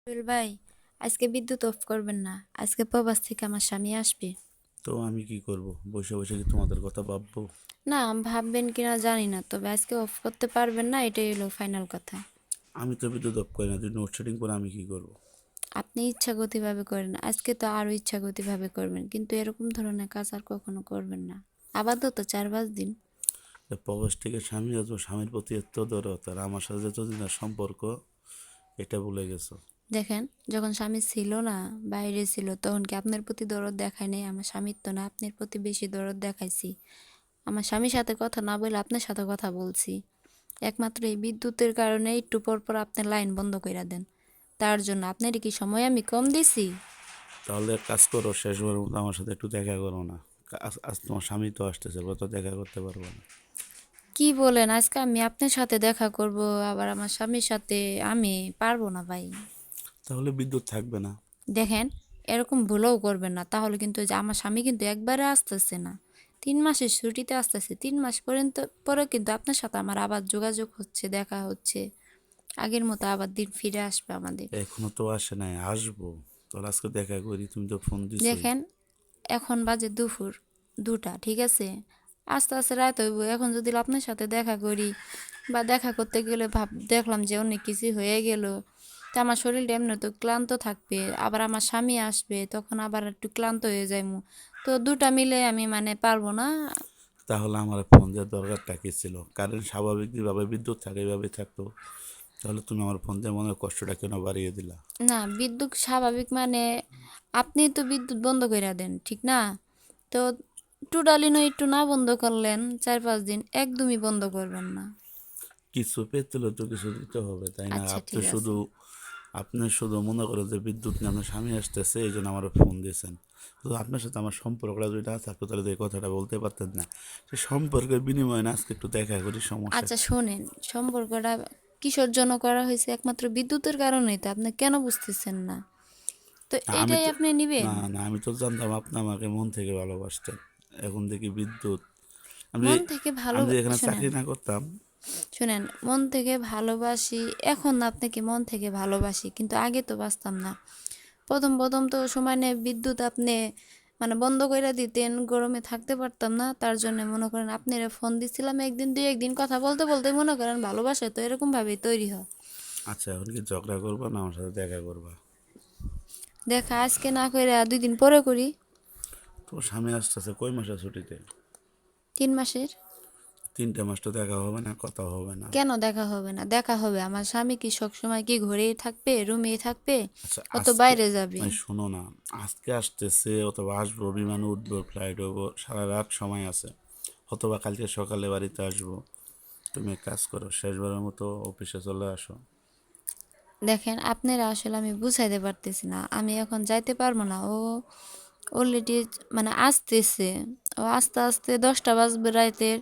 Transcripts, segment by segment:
রুবেল ভাই, আজকে বিদ্যুৎ অফ করবেন না। আজকে প্রবাস থেকে আমার স্বামী আসবে। তো আমি কি করব? বসে বসে কি তোমাদের কথা ভাববো? না, ভাববেন কিনা জানি না, তবে আজকে অফ করতে পারবেন না, এটাই হলো ফাইনাল কথা। আমি তো বিদ্যুৎ অফ করি না, তুই লোডশেডিং করে আমি কি করব? আপনি ইচ্ছাগতিভাবে করেন, আজকে তো আরো ইচ্ছাগতিভাবে করবেন, কিন্তু এরকম ধরনের কাজ আর কখনো করবেন না। আপাতত 4-5 দিন। প্রবাস থেকে স্বামী আসবো, স্বামীর প্রতি এত দরদ আর আমার সাথে যতদিন আর সম্পর্ক, এটা ভুলে গেছো? দেখেন, যখন স্বামী ছিল না, বাইরে ছিল, তখন কি আপনার প্রতি দরদ দেখায় নাই? আমার স্বামীর তো না, আপনার প্রতি বেশি দরদ দেখাইছি। আমার স্বামীর সাথে কথা না বলে আপনার সাথে কথা বলছি। একমাত্র এই বিদ্যুতের কারণে একটু পর পর আপনার লাইন বন্ধ কইরা দেন। তার জন্য আপনার কি সময় আমি কম দিছি? তাহলে এক কাজ করো, শেষবারের মতো আমার সাথে একটু দেখা করো না। আজ আজ তোমার স্বামী তো আসতেছে, তো দেখা করতে পারবো না। কি বলেন, আজকে আমি আপনার সাথে দেখা করব, আবার আমার স্বামীর সাথে? আমি পারবো না ভাই। তাহলে বিদ্যুৎ থাকবে না। দেখেন, এরকম ভুলও করবেন না, তাহলে কিন্তু ওই যে আমার স্বামী কিন্তু একবারে আসতেছে না, 3 মাসের ছুটিতে আসতেছে। 3 মাস পর্যন্ত পরে কিন্তু আপনার সাথে আমার আবার যোগাযোগ হচ্ছে, দেখা হচ্ছে, আগের মতো আবার দিন ফিরে আসবে আমাদের। এখনো তো আসে নাই, আসবো। তাহলে আজকে দেখা করি, তুমি তো ফোন দিছোই। দেখেন, এখন বাজে দুপুর 2টা, ঠিক আছে? আস্তে আস্তে রাত হইব, এখন যদি আপনার সাথে দেখা করি বা দেখা করতে গেলে দেখলাম যে অনেক কিছু হয়ে গেল, তা আমার শরীরটা এমনি তো ক্লান্ত থাকবে, আবার আমার স্বামী আসবে, তখন আবার একটু ক্লান্ত হয়ে যাইমু। তো দুটা মিলে আমি মানে পারবো না। তাহলে আমার ফোন দেওয়ার দরকারটা কি ছিল? কারেন্ট স্বাভাবিক যেভাবে বিদ্যুৎ থাকে এইভাবে থাকতো। তাহলে তুমি আমার ফোন দিয়ে মনের কষ্টটা কেন বাড়িয়ে দিলা? না, বিদ্যুৎ স্বাভাবিক মানে আপনি তো বিদ্যুৎ বন্ধ করে দেন, ঠিক না? তো টোটালি নয়, একটু না বন্ধ করলেন 4-5 দিন, একদমই বন্ধ করবেন না। কিছু পেতে হলে তো কিছু দিতে হবে, তাই না? আচ্ছা, আপনি ঠিক আছে। শুধু আপনি শুধু মনে করেন যে বিদ্যুৎ নিয়ে আপনার স্বামী আসতেছে এই জন্য আমার ফোন দিয়েছেন। তো আপনার সাথে আমার সম্পর্কটা যদি না থাকতো তাহলে তো এই কথাটা বলতে পারতেন না। সে সম্পর্কের বিনিময়ে না আজকে একটু দেখা করি, সমস্যা আচ্ছা কি? শোনেন, সম্পর্কটা কিসের জন্য করা হয়েছে? একমাত্র বিদ্যুতের কারণেই তো। আপনি কেন বুঝতেছেন না? তো না, আমি এটাই তো আপনি নিবেন? না আমি তো জানতাম আপনি আমাকে মন থেকে ভালোবাসতেন। এখন দেখি বিদ্যুৎ। আমি যে মন থেকে ভালো, আমি যে এখানে শোনেন চাকরি না করতাম। শোনেন, মন থেকে ভালোবাসি। এখন আপনাকে মন থেকে ভালোবাসি, কিন্তু আগে তো বাসতাম না। প্রথম প্রথম তো সমানে বিদ্যুৎ আপনি মানে বন্ধ করে দিতেন, গরমে থাকতে পারতাম না, তার জন্য মনে করেন আপনারা ফোন দিছিলাম, একদিন দুই একদিন কথা বলতে বলতে মনে করেন ভালোবাসা তো এরকম ভাবেই তৈরি হয়। আচ্ছা, এখন কি ঝগড়া করবা না আমার সাথে দেখা করবা? দেখা আজকে না করে 2 দিন পরে করি। তোমার স্বামী আসতেছে কই মাসের ছুটিতে? 3 মাসের। 3টে মাস তো দেখা হবে না, কথা হবে না। কেন দেখা হবে না? দেখা হবে। আমার স্বামী কি সবসময় কি ঘরেই থাকবে, রুমেই থাকবে? আচ্ছা, ও তো আজকে বাইরে যাবে। শোনো না, আজকে আসতেছে অথবা আসবো, বিমান উঠবো, ফ্লাইট হবো, সারা রাত সময় আছে। অথবা কালকে সকালে বাড়িতে আসবো। তুমি এক কাজ করো, শেষবারের মতো অফিসে চলে আসো। দেখেন, আপনারা আসলে আমি বুঝাইতে পারতেছি না, আমি এখন যাইতে পারবো না। ও অলরেডি মানে আসতেছে। ও আস্তে আস্তে 10টা বাজবে রাতের।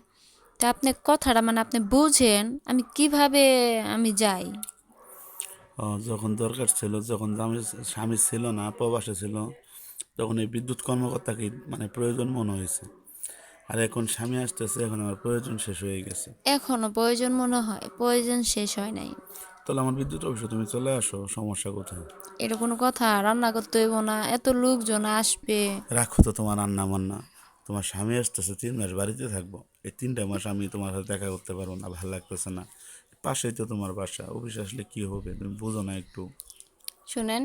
তা আপনি কথাটা মানে আপনি বুঝেন আমি কিভাবে আমি যাই। যখন দরকার ছিল, যখন আমি স্বামী ছিল না, প্রবাসে ছিল, তখন এই বিদ্যুৎ কর্মকর্তাকে মানে প্রয়োজন মনে হয়েছে। আর এখন স্বামী আসতেছে, এখন আমার প্রয়োজন শেষ হয়ে গেছে। এখনো প্রয়োজন মনে হয়? প্রয়োজন শেষ হয় নাই। তাহলে আমার বিদ্যুৎ অফিসে তুমি চলে আসো, সমস্যা কোথায়? এটা কোনো কথা? রান্না করতে হইব না, এত লোকজন আসবে। রাখো তো তোমার রান্না বান্না। তোমার স্বামী আসতেছে, 3 মাস বাড়িতে থাকবো। এই 3টা মাস আমি তোমার সাথে দেখা করতে পারবো না, ভালো লাগতেছে না। পাশেই তো তোমার বাসা, অফিসে আসলে কি হবে তুমি বুঝো না একটু? শুনেন,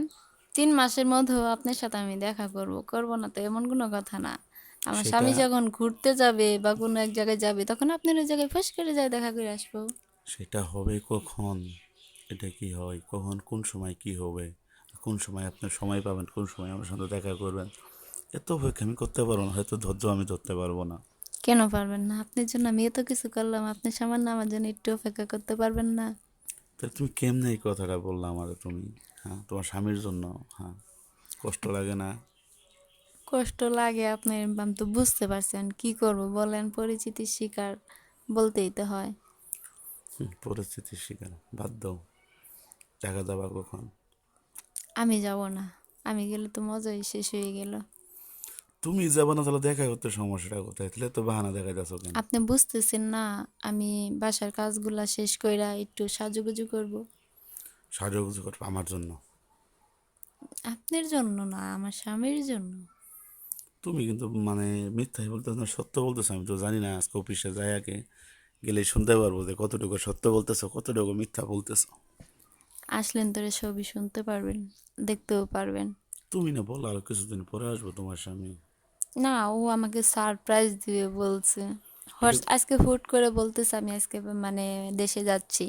3 মাসের মধ্যেও আপনার সাথে আমি দেখা করব, করব না তো এমন কোনো কথা না। আমার সেটা স্বামী যখন ঘুরতে যাবে বা কোনো এক জায়গায় যাবে, তখন আপনার ওই জায়গায় ফস করে যায় দেখা করে আসবো। সেটা হবে কখন? এটা কি হয় কখন, কোন সময় কি হবে? কোন সময় আপনার সময় পাবেন, কোন সময় আমার সাথে দেখা করবেন? এত অপেক্ষা আমি করতে পারবো না, হয়তো ধৈর্য আমি ধরতে পারবো না। কেন পারবেন না? আপনার জন্য আমি এত কিছু করলাম, আপনি সামান্য আমার জন্য একটু অপেক্ষা করতে পারবেন না? তাহলে তুমি কেমনে এই কথাটা বললা আমারে তুমি? হ্যাঁ, তোমার স্বামীর জন্য। হ্যাঁ, কষ্ট লাগে না? কষ্ট লাগে আপনার, আমি তো বুঝতে পারছেন, কি করব বলেন, পরিচিতির শিকার, বলতেই তো হয়। পরিস্থিতির শিকার, বাদ দাও। দেখা যাবা কখন? আমি যাব না। আমি গেলে তো মজাই শেষ হয়ে গেল। তুমি যাবে না, তাহলে দেখা করতে সমস্যাটা কোথায়? তাহলে তো বাহানা দেখা যাচ্ছ কেন? আপনি বুঝতেছেন না? আমি বাসার কাজগুলা শেষ কইরা একটু সাজুগুজু করব। সাজুগুজু করবো আমার জন্য? আপনার জন্য না, আমার স্বামীর জন্য। তুমি কিন্তু মানে মিথ্যাই বলতেছো না, সত্য বলতেছো। আমি তো জানি না, আজকে অফিসে যাই আগে গেলে শুনতে পারবো যে কতটুকু সত্য বলতেছো, কতটুকু মিথ্যা বলতেছো। আসলেন তোরে সবই শুনতে পারবেন, দেখতেও পারবেন। তুমি না বলো আরো কিছুদিন পরে আসবো তোমার স্বামী। না, ও আমাকে সারপ্রাইজ দিবে বলছে। এটা আজকে হুট করে বলতেছে আমি আজকে মানে দেশে যাচ্ছি।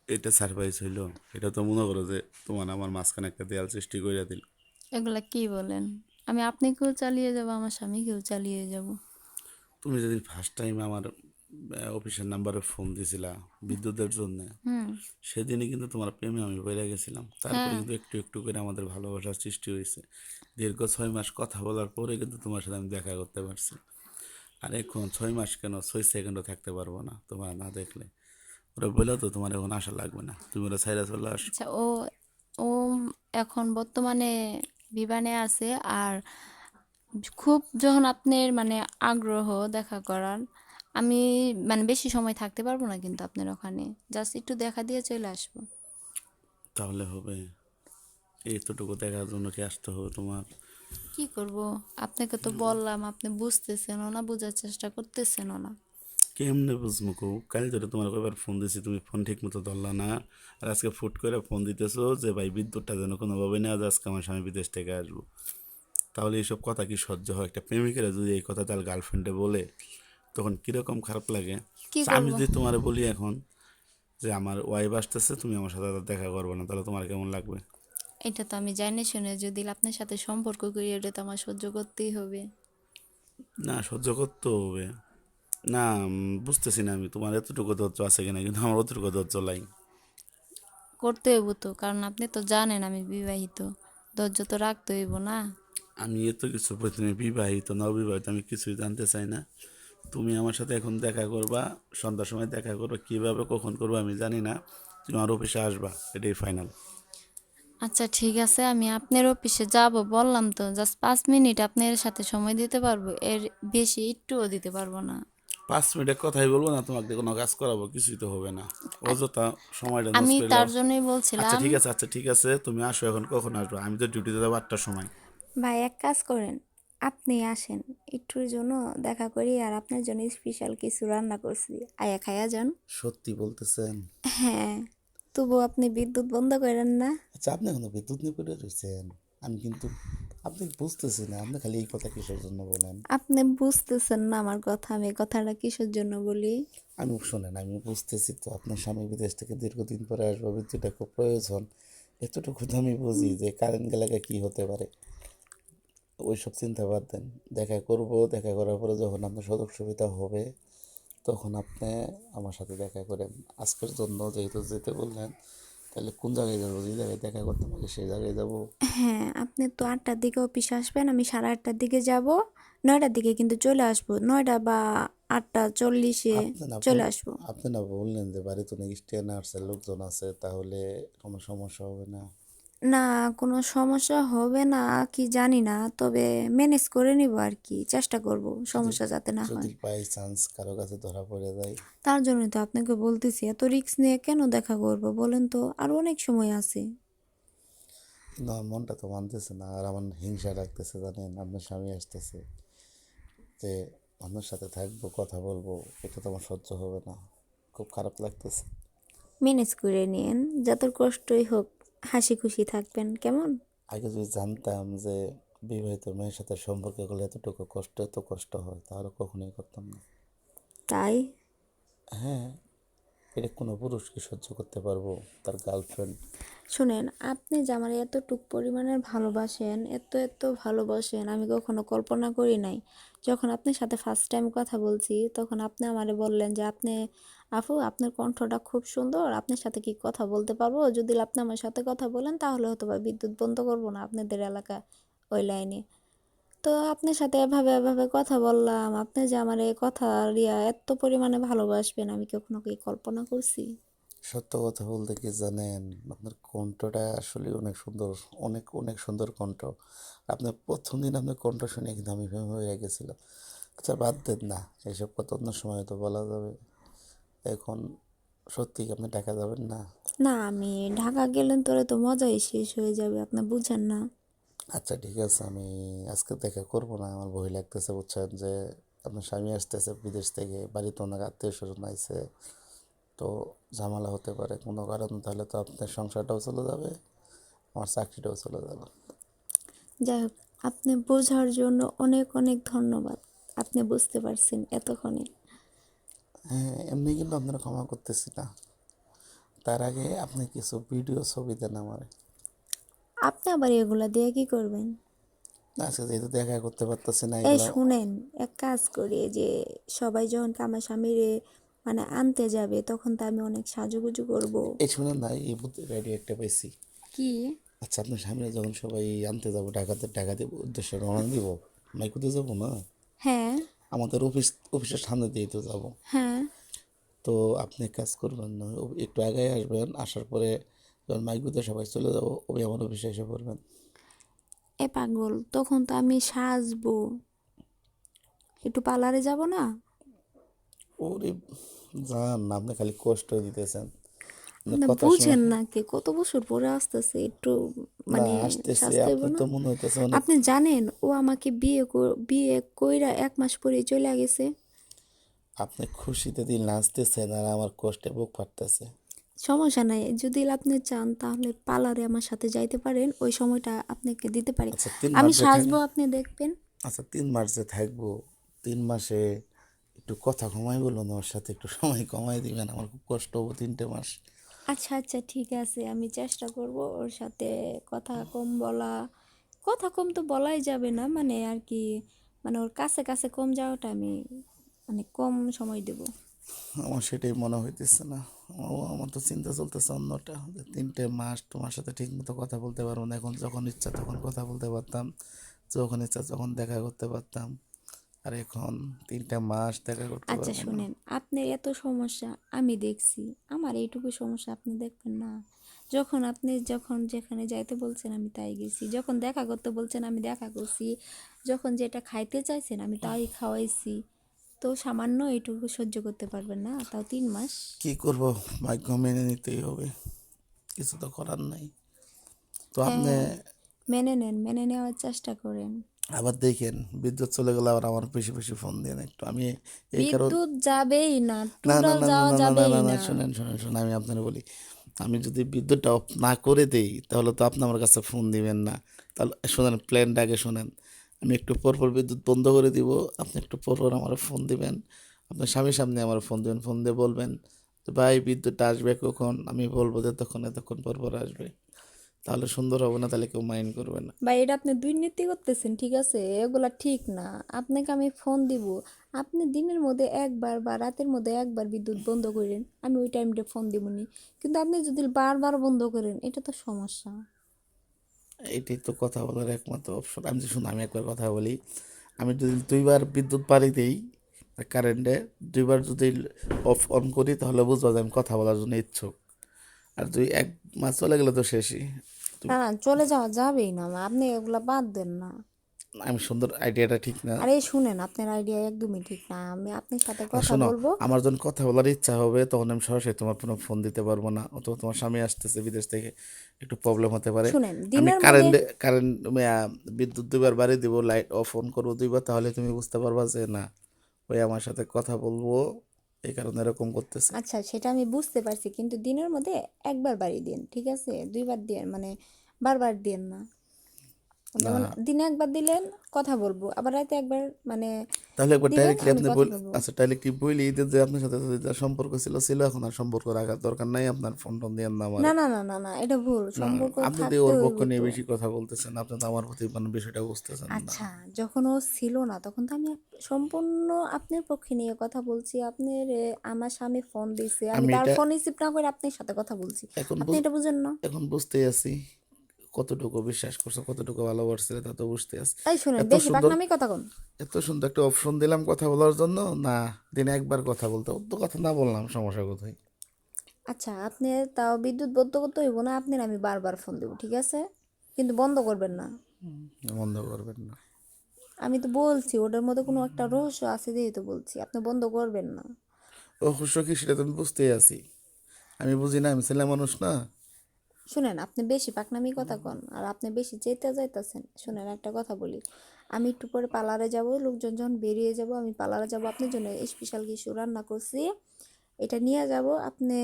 এটা সারপ্রাইজ হইলো? এটা তো মনে করো যে তোমার আমার মাঝখানে একটা দেয়াল সৃষ্টি করে দিল। এগুলা কি বলেন? আমি আপনাকেও চালিয়ে যাব, আমার স্বামীকেও চালিয়ে যাব। তুমি যেদিন ফার্স্ট টাইম আমার অফিসের নাম্বারে ফোন দিছিলা বিদ্যুতের জন্য, হুম। সেদিনই কিন্তু তোমার প্রেমে আমি পড়ে গেছিলাম। তারপরে হ্যাঁ। কিন্তু একটু একটু করে আমাদের ভালোবাসার সৃষ্টি হয়েছে। দীর্ঘ 6 মাস কথা বলার পরে কিন্তু তোমার সাথে আমি দেখা করতে পারছি। আর এখন 6 মাস কেন, 6 সেকেন্ডও থাকতে পারবো না তোমার না দেখলে। ওরা বললেও তো তোমার এখন আশা লাগবে না, তুমি ওরা ছাইরা চলে আসো। আচ্ছা, ও ও এখন বর্তমানে বিমানে আছে। আর খুব যখন আপনার মানে আগ্রহ দেখা করার, আমি মানে বেশি সময় থাকতে পারবো না কিন্তু আপনার ওখানে। জাস্ট একটু দেখা দিয়ে চলে আসবো। তাহলে হবে? এইতটুকু দেখার জন্য কি আসতে হবে তোমার? কি করব? আপনাকে তো বললাম, আপনি বুঝতেছেনও না, বোঝার চেষ্টা করতেছেনও না। কেমনে বুঝবো কো? কাল ধরে তোমার কয়বার ফোন দিছি, তুমি ফোন ঠিক মতো ধরলা না। আর আজকে ফুট করে ফোন দিতেছো যে ভাই বিদ্যুৎটা যেন কোনোভাবে নেওয়া যায়, আজকে আমার স্বামী বিদেশ থেকে আসবো। তাহলে এইসব কথা কি সহ্য হয়? একটা প্রেমিকেরা যদি এই কথা তার গার্লফ্রেন্ডে বলে, তখন কিরকম খারাপ লাগে? কি আচ্ছা, আমি করব? যদি তোমারে বলি এখন যে আমার ওয়াইফ আসতেছে, তুমি আমার সাথে আর দেখা করবে না, তাহলে তোমার কেমন লাগবে? এটা তো আমি জানি শুনে যদি আপনার সাথে সম্পর্ক করি, এটা তো আমার সহ্য করতেই হবে। না, সহ্য করতে হবে। না, বুঝতেছি না আমি তোমার এতটুকু ধৈর্য আছে কিনা, কিন্তু আমার অতটুকু ধৈর্য নাই। করতে হইব তো, কারণ আপনি তো জানেন আমি বিবাহিত। ধৈর্য তো রাখতে হইব না? আমি এত কিছু প্রথমে বিবাহিত না অবিবাহিত আমি কিছুই জানতে চাই না। তুমি আমার সাথে এখন দেখা করবা, সন্ধ্যার সময় দেখা করবা, কিভাবে কখন করবা আমি জানি না। তুমি আমার অফিসে আসবা, এটাই ফাইনাল। আচ্ছা ঠিক আছে, আমি আপনার অফিসে যাব বললাম তো, জাস্ট 5 মিনিট আপনার সাথে সময় দিতে পারবো, এর বেশি একটুও দিতে পারবো না। 5 মিনিটের কথাই বলবো না, তোমাকে দিয়ে কোনো কাজ করাবো? কিছুই তো হবে না। অযথা সময়টা আমি নষ্ট করে তার লাও। জন্যই আচ্ছা বলছিলাম। ঠিক আছে, আচ্ছা ঠিক আছে, তুমি আসো এখন, কখন আসবে? আমি তো ডিউটিতে যাবো 8টার সময়। ভাই এক কাজ করেন, আপনি আসেন, একটুর জন্য দেখা করি, আর আপনার জন্য স্পেশাল কিছু রান্না করছি, আয়া খায়া যান। সত্যি বলতেছেন? হ্যাঁ। তবু আপনি বিদ্যুৎ বন্ধ করেন না। আচ্ছা, আপনি এখনো বিদ্যুৎ নিয়ে পড়ে রয়েছেন? আমি কিন্তু আপনি বুঝতেছি না, আপনি খালি এই কথা কিসের জন্য বলেন? আপনি বুঝতেছেন না আমার কথা, আমি কথাটা কিসের জন্য বলি। আমি শোনেন, আমি বুঝতেছি তো আপনার স্বামী বিদেশ থেকে দীর্ঘদিন পরে আসবে, বিদ্যুৎটা খুব প্রয়োজন। এতটুকু তো আমি বুঝি যে কারেন্ট গেলে কি হতে পারে। ওইসব চিন্তা বাদ দেন। দেখা করব, দেখা করার পরে যখন আপনার সুযোগ সুবিধা হবে, তখন আপনি আমার সাথে দেখা করেন। আজকের জন্য যেহেতু যেতে বললেন, তাহলে কোন জায়গায় যাবো? যে জায়গায় দেখা করতে হবে সেই জায়গায় যাবো। হ্যাঁ, আপনি তো 8টার দিকে অফিসে আসবেন, আমি 8:30টার দিকে যাব। 9টার দিকে কিন্তু চলে আসবো, 9টা বা 8:40-এ আপনি না চলে আসবো। আপনি না বললেন যে বাড়িতে অনেক স্টে নার্সের লোকজন আছে, তাহলে কোনো সমস্যা হবে না? না, কোনো সমস্যা হবে না কি জানি না, তবে ম্যানেজ করে নিব আর কি, চেষ্টা করব যদি সমস্যা যাতে না যদি হয়। বাই চান্স কারো কাছে ধরা পড়ে যায়? তার জন্যই তো আপনাকে বলতেছি, এত রিস্ক নিয়ে কেন দেখা করব বলেন তো, আর অনেক সময় আছে। কিন্তু আমার মনটা তো মানতেছে না, আর আমার হিংসা লাগতেছে জানেন, আপনার স্বামী আসতেছে, যে আপনার সাথে থাকবো, কথা বলবো, এটা তো আমার সহ্য হবে না। খুব খারাপ লাগতেছে। ম্যানেজ করে নিন, যত কষ্টই হোক, হাসি খুশি থাকবেন কেমন। আগে যদি জানতাম যে বিবাহিত মেয়ের সাথে সম্পর্ক করলে এতটুকু কষ্ট, এত কষ্ট হয়, তাহলে কখনোই করতাম না। তাই হ্যাঁ, এটা কোনো পুরুষ কি সহ্য করতে পারবো? তার গার্লফ্রেন্ড। শুনেন, আপনি যে আমার এতটুক পরিমাণের ভালোবাসেন, এত এত ভালোবাসেন, আমি কখনো কল্পনা করি নাই। যখন আপনার সাথে ফার্স্ট টাইম কথা বলছি, তখন আপনি আমারে বললেন যে আপনি, আপু আপনার কণ্ঠটা খুব সুন্দর, আপনার সাথে কি কথা বলতে পারবো? যদি আপনি আমার সাথে কথা বলেন তাহলে হয়তো বা বিদ্যুৎ বন্ধ করবো না আপনাদের এলাকা, ওই লাইনে। তো আপনার সাথে এভাবে এভাবে কথা বললাম, আপনি যে আমার এই কথা রিয়া এত পরিমাণে ভালোবাসবেন, আমি কখনো কি কল্পনা করছি? সত্য কথা বলতে কি জানেন, আপনার কণ্ঠটা আসলে অনেক সুন্দর, অনেক অনেক সুন্দর কণ্ঠ। আপনার প্রথম দিন আপনার কণ্ঠ শুনে কিন্তু আমি ভেঙে হয়ে গেছিলাম। আচ্ছা বাদ দেন না, এইসব কথা অন্য সময় তো বলা যাবে। এখন সত্যি কি আপনি টাকা যাবেন না? না, আমি ঢাকা গেলেন তোরে তো মজাই শেষ হয়ে যাবে, আপনি বুঝেন না। আচ্ছা ঠিক আছে, আমি আজকে দেখা করবো না, আমার ভয় লাগতেছে বুঝছেন, যে আপনার স্বামী আসতেছে বিদেশ থেকে, বাড়িতে অনেক আত্মীয় স্বজন আইছে, তো ঝামেলা হতে পারে কোনো কারণ, তাহলে তো আপনার সংসারটাও চলে যাবে, আমার চাকরিটাও চলে যাবে। যাই হোক, আপনি বোঝার জন্য অনেক অনেক ধন্যবাদ। আপনি বুঝতে পারছেন এতক্ষণে। হ্যাঁ, এমনি কিন্তু আপনারা ক্ষমা করতেছি না, তার আগে আপনি কিছু ভিডিও ছবি দেন আমার। আপনি আবার এগুলা দিয়ে কি করবেন? আজকে যেহেতু দেখা করতে পারতেছি না এই এগুলা। শুনেন, এক কাজ করি, এই যে সবাই যখন আমার স্বামীরে মানে আনতে যাবে তখন তো আমি অনেক সাজুগুজু করব। এই শুনেন না, এই বুদ্ধি আইডিয়া একটা পাইছি। কি? আচ্ছা আপনার সামনে যখন সবাই আনতে যাবো, টাকা দিব উদ্দেশ্যে রওনা দিব, মাইকুতে যাবো না, হ্যাঁ। আমাদের অফিসের সামনে দিয়ে তো যাবো। হ্যাঁ। তো আপনি এক কাজ করবেন না, একটু আগে আসবেন, আসার পরে যখন মাইকুতে সবাই চলে যাবো, ওই আমার অফিসে এসে পড়বেন। এ পাগল, তখন তো আমি সাজবো, একটু পার্লারে যাব না? ওরে যান না, আপনি খালি কষ্ট দিতেছেন, আপনার আপনি কথা শুনে। বুঝেন না, কে কত বছর পরে আসতেছে, একটু না মানে আসতেছে, সাজতে হইব আপনি না? তো মনে হইতেছে অনেক। আপনি জানেন ও আমাকে বিয়ে কইরা 1 মাস পরে চলে গেছে। আপনি খুশিতে দিন নাচতেছেন আর আমার কষ্টে বুক ফাটতেছে। সমস্যা নাই, যদি আপনি চান তাহলে পার্লারে আমার সাথে যাইতে পারেন, ওই সময়টা আপনাকে দিতে পারি। আচ্ছা 3 মাস আমি যে থাক, সাজবো, আপনি দেখবেন। আচ্ছা 3 মাস যে থাকবো, 3 মাসে একটু কথা কমাই বলুন, আমার সাথে একটু সময় কমাই দিবেন, আমার খুব কষ্ট হবো 3টে মাস। আচ্ছা আচ্ছা, ঠিক আছে, আমি চেষ্টা করব ওর সাথে কথা কম বলা। কথা কম তো বলাই যাবে না, মানে আর কি, মানে ওর কাছে কাছে কম যাওয়াটা আমি মানে কম সময় দেব। আমার সেটাই মনে হইতেছে না, আমার তো চিন্তা চলতেছে অন্যটা, যে 3টে মাস তোমার সাথে ঠিক মতো কথা বলতে পারবো না, এখন যখন ইচ্ছা তখন কথা বলতে পারতাম, যখন ইচ্ছা তখন দেখা করতে পারতাম, আর এখন 3টে মাস দেখা করতে আচ্ছা পারবো না। শুনেন, আপনার এত সমস্যা আমি দেখছি, আমার এইটুকু সমস্যা আপনি দেখবেন না? যখন আপনি যখন যেখানে যাইতে বলছেন আমি তাই গেছি, যখন দেখা করতে বলছেন আমি দেখা করছি, যখন যেটা খাইতে চাইছেন আমি তাই খাওয়াইছি। তো সামান্য এইটুকু সহ্য করতে পারবেন না, তাও 3 মাস? কি করব, ভাগ্য মেনে নিতেই হবে, কিছু তো করার নাই। তো আপনি হ্যাঁ, মেনে নেন, মেনে নেওয়ার চেষ্টা করেন। আবার দেখেন বিদ্যুৎ চলে গেলে আবার আমার বেশি বেশি ফোন দিয়ে একটু, আমি এই কারণ। বিদ্যুৎ যাবেই না, না না টোটাল না না যাওয়া না না না যাবেই না না, না। শোনেন শোনেন শোনেন, আমি আপনাকে বলি, আমি যদি বিদ্যুৎটা অফ না করে দেই তাহলে তো আপনি আমার কাছে ফোন দিবেন না। তাহলে শোনেন, প্ল্যানটা আগে শোনেন, আমি একটু পর পর বিদ্যুৎ বন্ধ করে দিব, আপনি একটু পর পর আমার ফোন দিবেন, আপনার স্বামীর সামনে আমার ফোন দিবেন, ফোন দিয়ে বলবেন যে ভাই বিদ্যুৎটা আসবে কখন, আমি বলবো যে তখন এতক্ষণ পর পর আসবে, তাহলে সুন্দর হবে না, তাহলে কেউ মাইন্ড করবে না। বা এটা আপনি দুর্নীতি করতেছেন, ঠিক আছে, এগুলা ঠিক না। আপনাকে আমি ফোন দিব, আপনি দিনের মধ্যে একবার বা রাতের মধ্যে একবার বিদ্যুৎ বন্ধ করেন, আমি ওই টাইমটা ফোন দিবনি। কিন্তু আপনি যদি বারবার বন্ধ করেন এটা তো সমস্যা। এটাই তো কথা বলার একমাত্র অপশন, আমি যে শুনুন, আমি একবার কথা বলি, আমি যদি 2বার বিদ্যুৎ পারি দিই কারেন্টে, 2বার যদি অফ অন করি তাহলে বুঝবা যে আমি কথা বলার জন্য ইচ্ছুক, আর 1 মাস চলে গেলে তো শেষই। না তুমি- না, চলে যাওয়া যাবেই না, আপনি এগুলা বাদ দেন না। আমি সুন্দর, আইডিয়াটা ঠিক না। আরে শুনেন, আপনার আইডিয়া একদমই ঠিক না, আমি আপনার সাথে আর কথা শোনো, বলবো। আমার যখন কথা বলার ইচ্ছা হবে তখন আমি সরাসরি তোমার কোনো ফোন দিতে পারবো না, অথবা তোমার স্বামী আসতেছে বিদেশ থেকে, একটু প্রবলেম হতে পারে। শুনেন, আমি দিনের মধ্যে কারেন্ট বিদ্যুৎ 2বার বাড়ি দিব, লাইট অফ অন করবো 2বার, তাহলে তুমি বুঝতে পারবা যে না, ওই আমার সাথে কথা বলবো, এই কারণে এরকম করতেছে। আচ্ছা, সেটা আমি বুঝতে পারছি, কিন্তু দিনের মধ্যে একবার বাড়ি দিন, ঠিক আছে, দুইবার দিন মানে বারবার দিন না। না, যেমন দিনে একবার দিলেন কথা বলবো, আবার রাতে একবার মানে তাহলে একবার দিবেন, ডাইরেক্টলি আমি আপনি কথা বল, বলবো। আচ্ছা ডাইরেক্টলি বলেই দেন যে আপনার সাথে যদি যা সম্পর্ক ছিল ছিল, এখন আর সম্পর্ক রাখার দরকার নাই, আপনার ফোন টোন দিয়ে না না আমারে। না না না না, এটা ভুল, না, সম্পর্ক আপনি তো থাকতে ওর হইব পক্ষ নিয়ে তো। বেশি কথা বলতেছেন, আপনি তো আমার প্রতি মানে বিষয়টা বুঝতেছেন না। আচ্ছা, যখন ও ছিল না তখন তো আমি সম্পূর্ণ আপনার পক্ষে নিয়ে কথা বলছি, আপনার আমার স্বামী ফোন দিছে, আমি আমি তার এটা ফোন রিসিভ না করে আপনার সাথে কথা বলছি। এখন আপনি এটা বুঝেন না? এখন বুঝতেই আছি, কতটুকু বিশ্বাস করছো, কতটুকু ভালোবাসছিলে তা তো বুঝতে আছি। এই শুনেন, এত বেশি সুন্দর, পাকনামি কথা কন। এত সুন্দর একটা অপশন দিলাম কথা বলার জন্য, না দিনে একবার কথা বলতে, ও তো কথা না বললাম, সমস্যা কোথায়? আচ্ছা, আপনি তাও বিদ্যুৎ বন্ধ করতে হইব না, আপনার আমি বারবার ফোন দেবো, ঠিক আছে, কিন্তু বন্ধ করবেন না। বন্ধ করবেন না? আমি তো বলছি ওটার মধ্যে কোনো একটা রহস্য আছে, যেহেতু বলছি আপনি বন্ধ করবেন না। ও খুশি কি সেটা তুমি বুঝতেই আছি, আমি বুঝি না, আমি ছেলে মানুষ না। শুনেন, আপনি বেশি পাকনামি কথা কন আর আপনি বেশি চেতে যাইতেছেন। শুনেন, একটা কথা বলি, আমি একটু পরে পার্লারে যাব, লোকজন যখন বেরিয়ে যাব আমি পার্লারে যাব, আপনার জন্য স্পেশাল কিছু রান্না করছি, এটা নিয়ে যাব। আপনি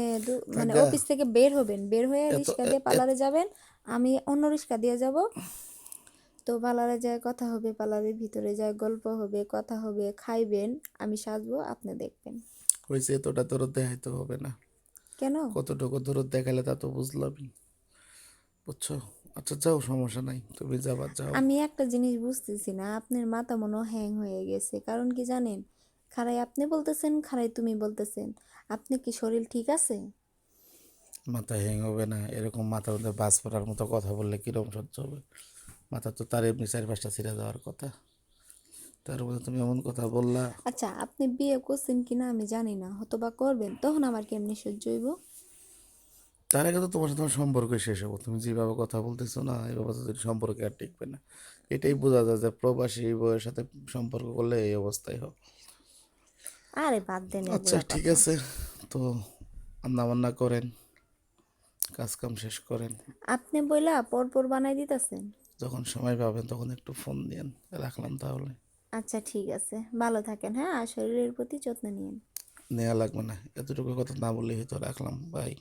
মানে কাকা, অফিস থেকে বের হবেন, বের হয়ে এত রিক্সা এ- দিয়ে পার্লারে যাবেন, আমি অন্য রিক্সা দিয়ে যাব। তো পার্লারে যায় কথা হবে, পার্লারের ভিতরে যায় গল্প হবে, কথা হবে, খাইবেন, আমি সাজবো, আপনি দেখবেন। হয়েছে, এতটা দরদ দেখাইতে হবে না। কেন? কতটুকু দরদ দেখালে তা তো বুঝলামই, বুঝছো? আচ্ছা যাও, সমস্যা নাই, তুমি যাবা, যাও। আমি একটা জিনিস বুঝতেছি না, আপনার মাথা মনে হয় হ্যাং হয়ে গেছে। কারণ কি জানেন, খাড়াই আপনি বলতেছেন, খাড়াই তুমি বলতেছেন। আপনি কি শরীর ঠিক আছে? মাথা হ্যাং হবে না? এরকম মাথার মধ্যে বাজ পড়ার মতো কথা বললে কিরকম সহ্য হবে? মাথা তো তার এমনি 4-5টা ছিঁড়ে যাওয়ার কথা, তার মধ্যে তুমি এমন কথা বললা। আচ্ছা, আপনি বিয়ে করছেন কিনা আমি জানি না, হয়তোবা করবেন, তখন আমার কেমনি সহ্য হইব? তার আগে তো তোমার সাথে আমার সম্পর্ক শেষ হবো। তুমি যেভাবে কথা বলতেছো না, এভাবে তো সম্পর্কে আর টিকবে না। এটাই বোঝা যায় যে প্রবাসী বউয়ের সাথে সম্পর্ক করলে এই অবস্থায় হয়। আরে বাদ দেন আচ্ছা এগুলা ঠিক কথা। আছে, তো রান্না বান্না করেন, কাজ কাম শেষ করেন। আপনি বইলা পরপর বানাই দিতেছেন। যখন সময় পাবেন তখন একটু ফোন দিয়েন। রাখলাম তাহলে। আচ্ছা ঠিক আছে, ভালো থাকেন, হ্যাঁ, আর শরীরের প্রতি যত্ন নিন। নেওয়া লাগবে না, এতটুকু কথা না বললেই হয়তো। রাখলাম, বাই।